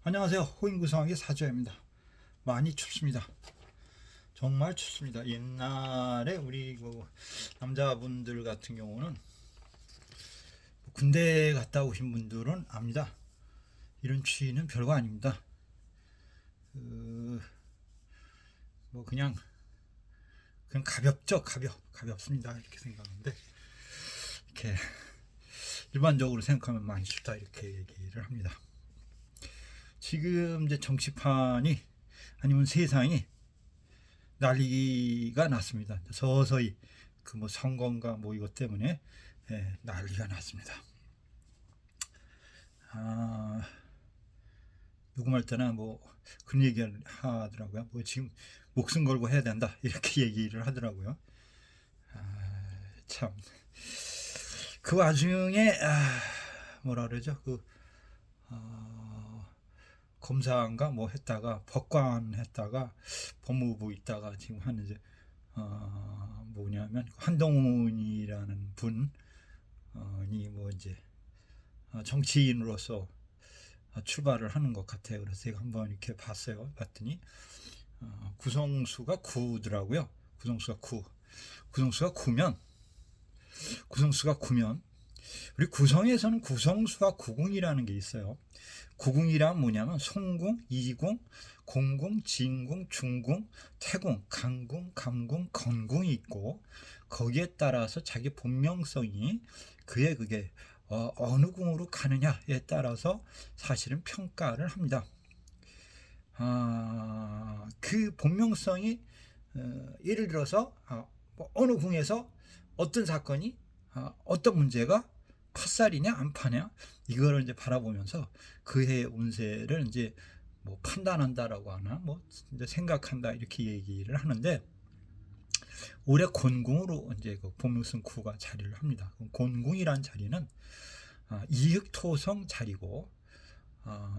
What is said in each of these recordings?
안녕하세요. 호인구성학의 사주입니다. 많이 춥습니다. 정말 춥습니다. 옛날에 우리 남자분들 같은 경우는 군대 갔다 오신 분들은 압니다. 이런 추위는 별거 아닙니다. 그냥 가볍습니다. 이렇게 생각하는데 이렇게 일반적으로 생각하면 많이 춥다 이렇게 얘기를 합니다. 지금 이제 정치판이 아니면 세상이 난리가 났습니다. 서서히 선거인가 이것 때문에 난리가 났습니다. 누구 말 때나 그런 얘기를 하더라고요. 지금 목숨 걸고 해야 된다 이렇게 얘기를 하더라고요. 참 그 와중에 뭐라 그러죠? 검사인가 했다가 법관 했다가 법무부 있다가 지금 하는 이제 뭐냐면 한동훈이라는 분이 이제 정치인으로서 출발을 하는 것 같아요. 그래서 제가 한번 이렇게 봤더니 구성수가 9더라고요. 구성수가 9면 우리 구성에서는 구성수가 9궁이라는 게 있어요. 구궁이란 뭐냐면 송궁, 이궁, 공궁, 진궁, 중궁, 태궁, 강궁, 감궁, 건궁이 있고 거기에 따라서 자기 본명성이 그게 어느 궁으로 가느냐에 따라서 사실은 평가를 합니다. 그 본명성이 예를 들어서 어느 궁에서 어떤 사건이 어떤 문제가 팥살이냐 안 파냐 이거를 이제 바라보면서 그해의 운세를 이제 판단한다라고 하나 이제 생각한다 이렇게 얘기를 하는데 올해 곤궁으로 이제 본명성 9가 자리를 합니다. 곤궁이란 자리는 이흑토성 자리고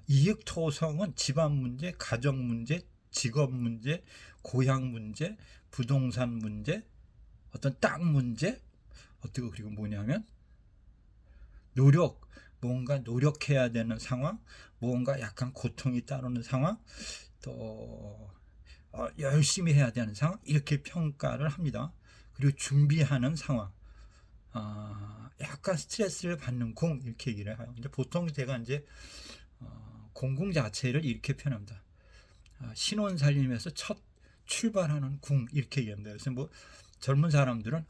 이흑토성은 집안 문제, 가정 문제, 직업 문제, 고향 문제, 부동산 문제, 어떤 땅 문제 그리고 뭐냐면 뭔가 노력해야 되는 상황, 뭔가 약간 고통이 따르는 상황, 또 열심히 해야 되는 상황 이렇게 평가를 합니다. 그리고 준비하는 상황, 약간 스트레스를 받는 궁 이렇게 얘기를 해요. 근데 보통 제가 이제 공궁 자체를 이렇게 표현합니다. 신혼 살림에서 첫 출발하는 궁 이렇게 얘기합니다. 그래서 젊은 사람들은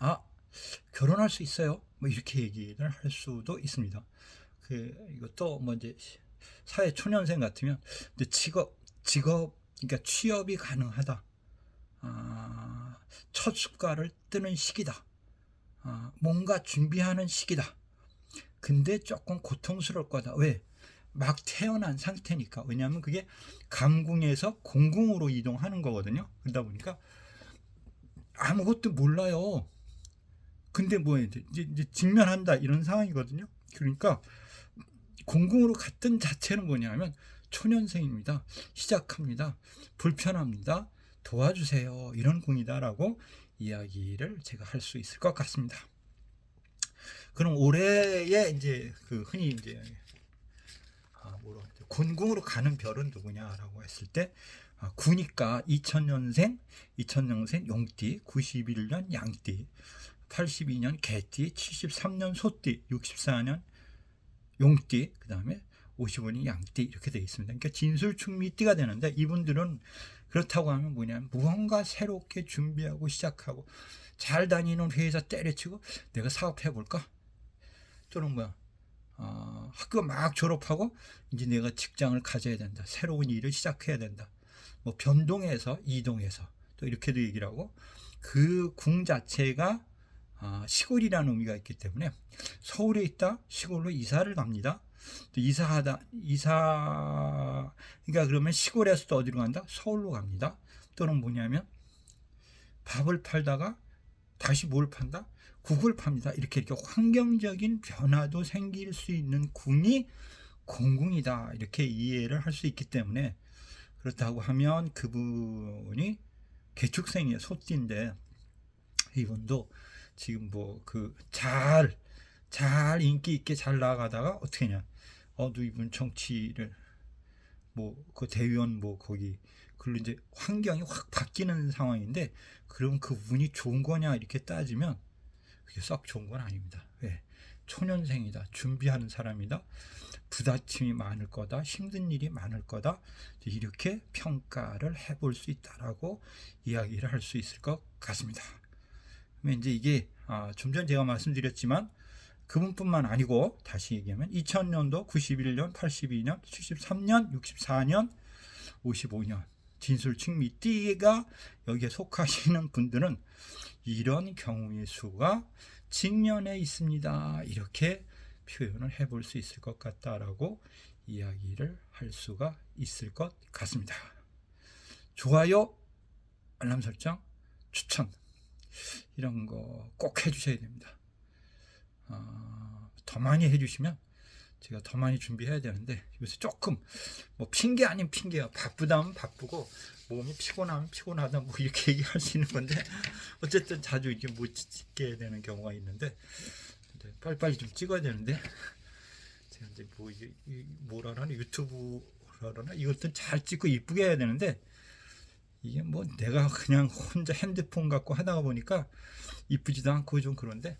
결혼할 수 있어요. 이렇게 얘기를 할 수도 있습니다. 이것도 이제 사회 초년생 같으면 그러니까 취업이 가능하다. 첫 숟갈을 뜨는 시기다. 뭔가 준비하는 시기다. 근데 조금 고통스러울 거다. 왜? 막 태어난 상태니까. 왜냐하면 그게 감궁에서 공궁으로 이동하는 거거든요. 그러다 보니까 아무것도 몰라요. 근데 이제 직면한다 이런 상황이거든요. 그러니까 공궁으로 갔던 자체는 뭐냐면 초년생입니다. 시작합니다. 불편합니다. 도와주세요. 이런 궁이다라고 이야기를 제가 할 수 있을 것 같습니다. 그럼 올해에 이제 흔히 이제 곤궁으로 가는 별은 누구냐라고 했을 때 9니까 2000년생 용띠, 91년 양띠, 82년 개띠, 73년 소띠, 64년 용띠, 그 다음에 55년 양띠 이렇게 되어 있습니다. 그러니까 진술충미띠가 되는데 이분들은 그렇다고 하면 뭐냐면 무언가 새롭게 준비하고 시작하고 잘 다니는 회사 때려치고 내가 사업해볼까? 또는 학교 막 졸업하고 이제 내가 직장을 가져야 된다. 새로운 일을 시작해야 된다. 변동해서 이동해서 또 이렇게도 얘기를 하고 그 궁 자체가 시골이라는 의미가 있기 때문에 서울에 있다 시골로 이사를 갑니다. 또 그러니까 그러면 시골에서도 어디로 간다? 서울로 갑니다. 또는 뭐냐면 밥을 팔다가 다시 뭘 판다? 국을 팝니다. 이렇게 환경적인 변화도 생길 수 있는 궁이 공궁이다. 이렇게 이해를 할 수 있기 때문에 그렇다고 하면 그분이 개축생이에요. 소띠인데 이분도 지금 잘 인기 있게 잘 나가다가 어떻게 하냐? 너 이분 정치를 뭐 그 대의원 뭐 거기 그리고 이제 환경이 확 바뀌는 상황인데 그럼 그 운이 좋은 거냐 이렇게 따지면 그게 썩 좋은 건 아닙니다. 왜? 초년생이다. 준비하는 사람이다. 부딪힘이 많을 거다. 힘든 일이 많을 거다. 이렇게 평가를 해볼 수 있다라고 이야기를 할 수 있을 것 같습니다. 그러면 이제 이게 좀 전에 제가 말씀드렸지만 그분뿐만 아니고 다시 얘기하면 2000년도, 91년, 82년, 73년, 64년, 55년 진술충미 띠가 여기에 속하시는 분들은 이런 경우의 수가 직면에 있습니다. 이렇게 표현을 해볼 수 있을 것 같다라고 이야기를 할 수가 있을 것 같습니다. 좋아요, 알람 설정, 추천 이런 거 꼭 해주셔야 됩니다. 더 많이 해주시면 제가 더 많이 준비해야 되는데 요새 조금 뭐 핑계 아닌 핑계야. 바쁘다면 바쁘고 몸이 피곤하면 피곤하다 뭐 이렇게 얘기할 수 있는 건데 어쨌든 자주 이렇게 못 찍게 되는 경우가 있는데 빨리빨리 좀 찍어야 되는데 제가 이제 뭐 뭐라 하나 유튜브라 그러나 이것도 잘 찍고 이쁘게 해야 되는데 이게 뭐 내가 그냥 혼자 핸드폰 갖고 하다가 보니까 이쁘지도 않고 좀 그런데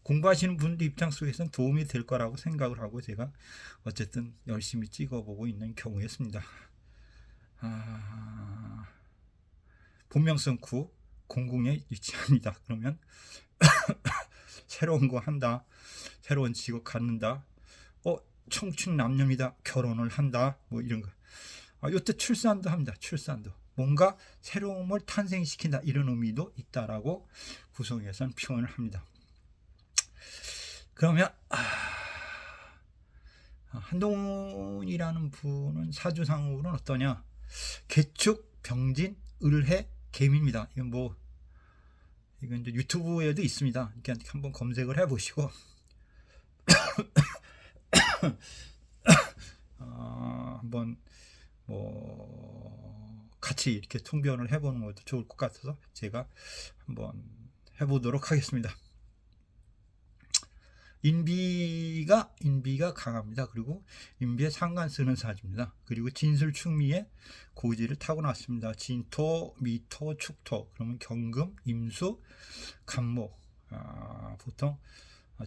공부하시는 분들 입장 속에서는 도움이 될 거라고 생각을 하고 제가 어쨌든 열심히 찍어보고 있는 경우였습니다. 본명성쿠 공궁에 위치합니다. 그러면 새로운 거 한다. 새로운 직업 갖는다. 청춘 남녀입니다. 결혼을 한다. 뭐 이런 거. 요때 출산도 합니다. 출산도. 뭔가 새로움을 탄생시킨다. 이런 의미도 있다라고 구성에서는 표현을 합니다. 그러면 한동훈이라는 분은 사주상으로는 어떠냐? 개축, 병진, 을해, 개미입니다. 이건 이제 유튜브에도 있습니다. 이렇게 한번 검색을 해보시고 한번 같이 이렇게 통변을 해보는 것도 좋을 것 같아서 제가 한번 해보도록 하겠습니다. 인비가 강합니다. 그리고 인비에 상관 쓰는 사주입니다. 그리고 진술충미에 고지를 타고났습니다. 진토, 미토, 축토. 그러면 경금, 임수, 간목. 보통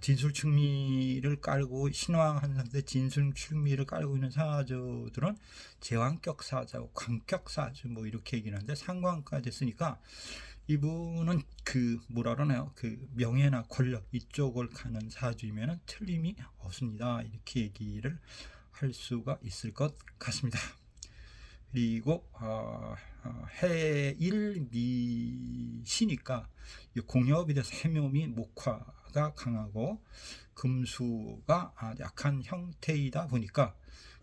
진술충미를 깔고 신왕한 상태 진술충미를 깔고 있는 사주들은 제왕격 사주, 광격 사주 뭐 이렇게 얘기를 하는데 상관까지 쓰니까 이분은 뭐라 그러나요? 명예나 권력 이쪽을 가는 사주이면 틀림이 없습니다. 이렇게 얘기를 할 수가 있을 것 같습니다. 그리고 해일미시니까 공업이 돼서 해묘미 목화가 강하고 금수가 약한 형태이다 보니까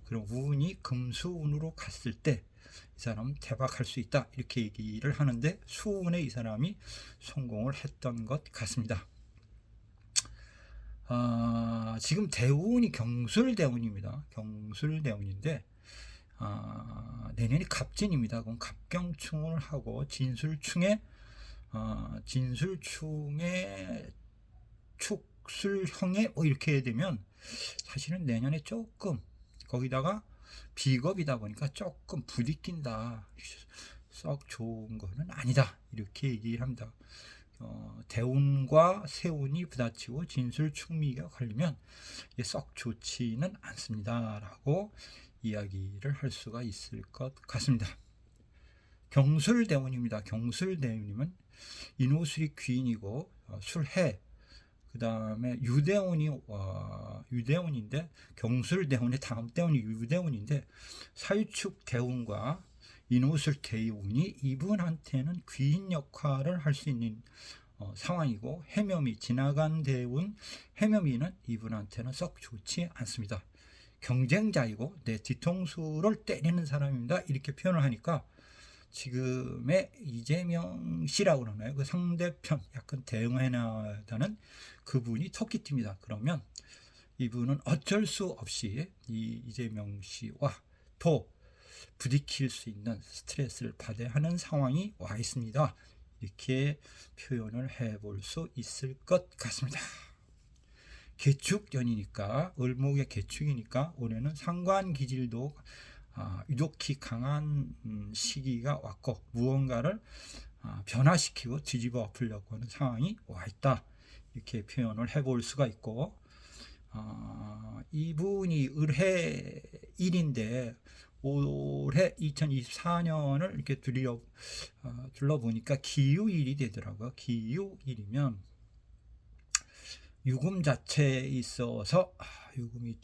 그런 운이 금수운으로 갔을 때 이 사람은 대박할 수 있다 이렇게 얘기를 하는데 수운에 이 사람이 성공을 했던 것 같습니다. 지금 대운이 경술대운입니다. 경술대운인데 내년이 갑진입니다. 그럼 갑경충을 하고 진술충에 축술형에 이렇게 되면 사실은 내년에 조금 거기다가 비겁이다 보니까 조금 부딪힌다. 썩 좋은 거는 아니다. 이렇게 얘기를 합니다. 대운과 세운이 부딪히고 진술충미가 걸리면 썩 좋지는 않습니다. 라고 이야기를 할 수가 있을 것 같습니다. 경술대운입니다. 경술대운이면 인호술이 귀인이고 술해 그 다음에 유대운인데 경술대운의 다음 대운이 유대운인데 사유축 대운과 인호술 대운이 이분한테는 귀인 역할을 할 수 있는 상황이고 해묘미 지나간 대운 해묘미는 이분한테는 썩 좋지 않습니다. 경쟁자이고 내 뒤통수를 때리는 사람입니다. 이렇게 표현을 하니까 지금의 이재명 씨라고 그러나요? 그 상대편 약간 대응해나가는 그분이 토끼띠입니다. 그러면 이분은 어쩔 수 없이 이 이재명 씨와 더 부딪힐 수 있는 스트레스를 받아야 하는 상황이 와 있습니다. 이렇게 표현을 해볼 수 있을 것 같습니다. 개축연이니까 을목의 개축이니까 올해는 상관기질도 유독히 강한 시기가 왔고 무언가를 변화시키고 뒤집어 엎으려고 하는 상황이 와 있다. 이렇게 표현을 해볼 수가 있고, 이분이 을해일인데 올해 2024년을 이렇게 둘러보니까 기유일이 되더라고요. 기유일이면 유금 자체에 있어서 유금이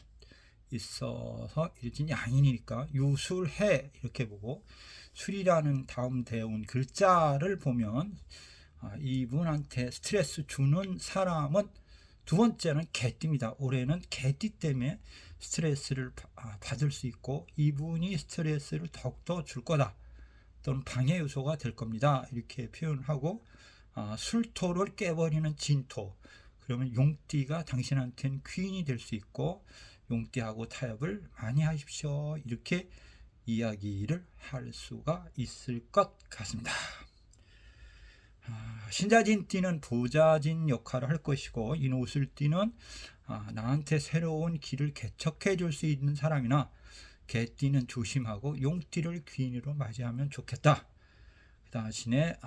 있어서 일진양인이니까 유술해 이렇게 보고, 술이라는 다음 대운 글자를 보면 이분한테 스트레스 주는 사람은 두 번째는 개띠입니다. 올해는 개띠 때문에 스트레스를 받을 수 있고, 이분이 스트레스를 더욱더 줄 거다 또는 방해 요소가 될 겁니다. 이렇게 표현하고, 술토를 깨버리는 진토, 그러면 용띠가 당신한테는 귀인이 될 수 있고 용띠하고 타협을 많이 하십시오. 이렇게 이야기를 할 수가 있을 것 같습니다. 신자진띠는 부자진 역할을 할 것이고, 인오술띠는 나한테 새로운 길을 개척해 줄 수 있는 사람이나, 개띠는 조심하고 용띠를 귀인으로 맞이하면 좋겠다. 그 대신에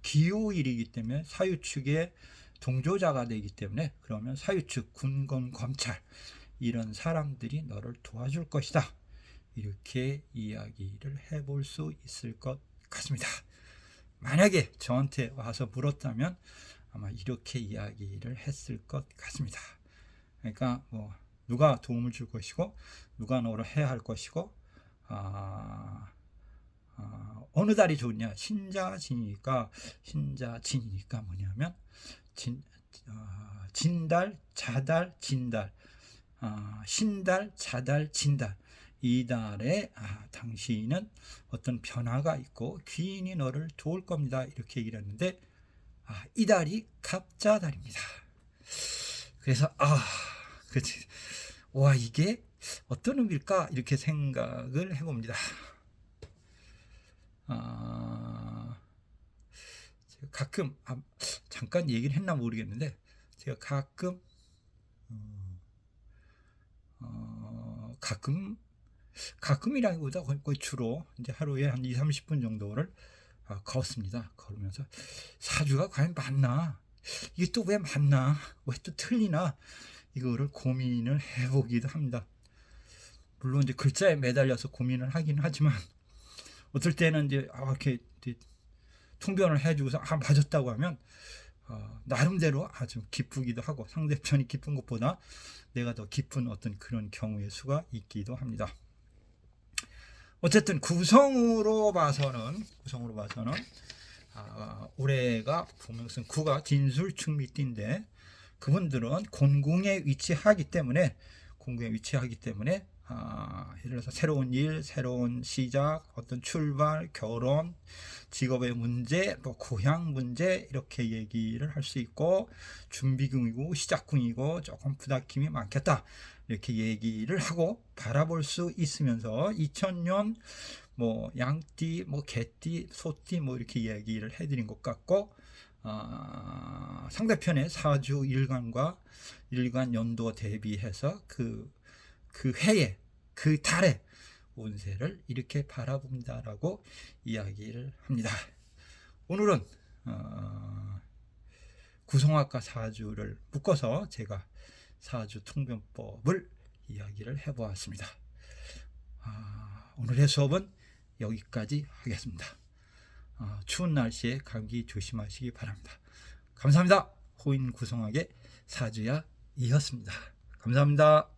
기요일이기 때문에 사유축의 동조자가 되기 때문에, 그러면 사유축, 군검, 검찰 이런 사람들이 너를 도와줄 것이다. 이렇게 이야기를 해볼 수 있을 것 같습니다. 만약에 저한테 와서 물었다면 아마 이렇게 이야기를 했을 것 같습니다. 그러니까 누가 도움을 줄 것이고 누가 너를 해야 할 것이고, 어느 달이 좋냐, 신자진이니까 뭐냐면 진달, 자달, 진달, 신달, 자달, 진달, 이 달에 당신은 어떤 변화가 있고 귀인이 너를 도울 겁니다. 이렇게 얘기를 했는데, 이 달이 갑자달입니다. 그래서 그렇지, 와, 이게 어떤 의미일까 이렇게 생각을 해봅니다. 제가 가끔 잠깐 얘기를 했나 모르겠는데, 제가 가끔이라기보다 거의 주로 이제 하루에 한 2-30분 정도를 걷습니다. 걸으면서 사주가 과연 맞나, 이게 또 왜 맞나, 왜 또 틀리나, 이거를 고민을 해보기도 합니다. 물론 이제 글자에 매달려서 고민을 하긴 하지만, 어떨 때는 이제 이렇게 통변을 해주고서 맞았다고 하면 나름대로 아주 기쁘기도 하고, 상대편이 기쁜 것보다 내가 더 기쁜 어떤 그런 경우의 수가 있기도 합니다. 어쨌든 구성으로 봐서는 올해가 보명성 9가 진술축미띠인데, 그분들은 공궁에 위치하기 때문에 예를 들어서 새로운 일, 새로운 시작, 어떤 출발, 결혼, 직업의 문제, 고향 문제, 이렇게 얘기를 할 수 있고, 준비궁이고 시작궁이고 조금 부닥힘이 많겠다, 이렇게 얘기를 하고 바라볼 수 있으면서, 2000년 양띠, 개띠, 소띠 이렇게 얘기를 해드린 것 같고, 상대편의 사주 일간과 일간 연도 대비해서 그 해에, 그 달에 운세를 이렇게 바라봅니다라고 이야기를 합니다. 오늘은 구성학과 사주를 묶어서 제가 사주 통변법을 이야기를 해보았습니다. 오늘의 수업은 여기까지 하겠습니다. 추운 날씨에 감기 조심하시기 바랍니다. 감사합니다. 호인 구성학의 사주야이었습니다. 감사합니다.